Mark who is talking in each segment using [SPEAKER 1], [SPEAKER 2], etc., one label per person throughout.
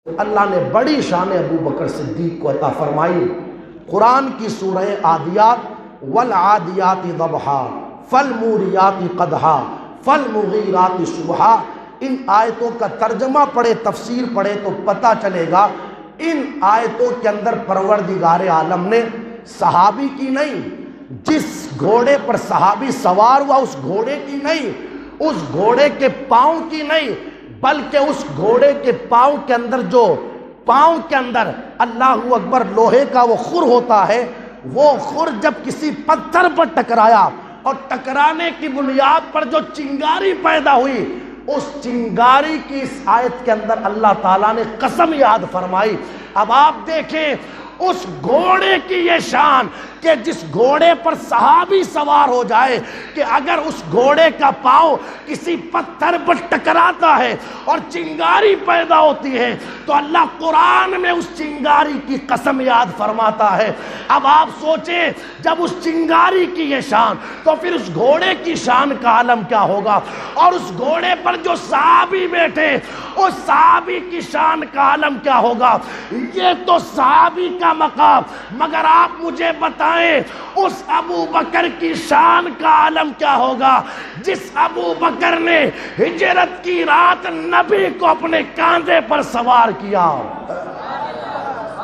[SPEAKER 1] اللہ نے بڑی شان ابو بکر صدیق کو عطا فرمائی۔ قرآن کی سورہ عادیات، والعادیات ضبحا فالموریات قدحا فالمغیرات صبحا، ان آیتوں کا ترجمہ پڑھے، تفسیر پڑھے تو پتہ چلے گا ان آیتوں کے اندر پروردگار عالم نے صحابی کی نہیں، جس گھوڑے پر صحابی سوار ہوا اس گھوڑے کی نہیں، اس گھوڑے کے پاؤں کی نہیں، بلکہ اس گھوڑے کے پاؤں کے اندر جو پاؤں کے اندر اللہ اکبر لوہے کا وہ خر ہوتا ہے، وہ خر جب کسی پتھر پر ٹکرایا اور ٹکرانے کی بنیاد پر جو چنگاری پیدا ہوئی، اس چنگاری کی اس آیت کے اندر اللہ تعالیٰ نے قسم یاد فرمائی۔ اب آپ دیکھیں اس گھوڑے کی یہ شان کہ جس گھوڑے پر صحابی سوار ہو جائے کہ اگر اس گھوڑے کا پاؤں کسی پتھر پر ٹکراتا ہے اور چنگاری پیدا ہوتی ہے تو اللہ قرآن میں اس چنگاری کی قسم یاد فرماتا ہے۔ اب آپ سوچیں جب اس چنگاری کی یہ شان تو پھر اس گھوڑے کی شان کا عالم کیا ہوگا، اور اس گھوڑے پر جو صحابی بیٹھے اس صحابی کی شان کا عالم کیا ہوگا۔ یہ تو صحابی کا مقام، مگر آپ مجھے بتائیں اس ابو بکر کی شان کا عالم کیا ہوگا جس ابو بکر نے ہجرت کی رات نبی کو اپنے کاندھے پر سوار کیا۔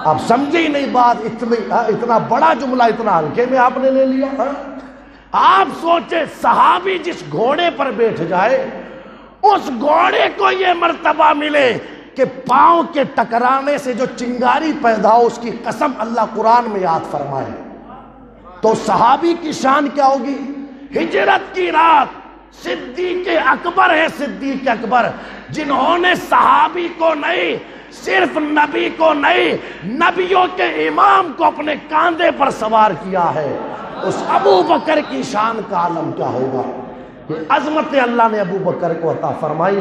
[SPEAKER 1] آپ سمجھے ہی نہیں بات، اتنا بڑا جملہ اتنا ہلکے میں آپ نے لے لیا۔ آپ سوچے صحابی جس گھوڑے پر بیٹھ جائے اس گھوڑے کو یہ مرتبہ ملے کہ پاؤں کے ٹکرانے سے جو چنگاری پیدا ہو، اس کی قسم اللہ قرآن میں یاد فرمائے، تو صحابی کی شان کیا ہوگی۔ ہجرت کی رات صدیق اکبر ہے، صدیق اکبر جنہوں نے صحابی کو نہیں، صرف نبی کو نہیں، نبیوں کے امام کو اپنے کاندھے پر سوار کیا ہے، اس ابو بکر کی شان کا عالم کیا ہوگا۔ یہ عظمت اللہ نے ابو بکر کو عطا فرمائی۔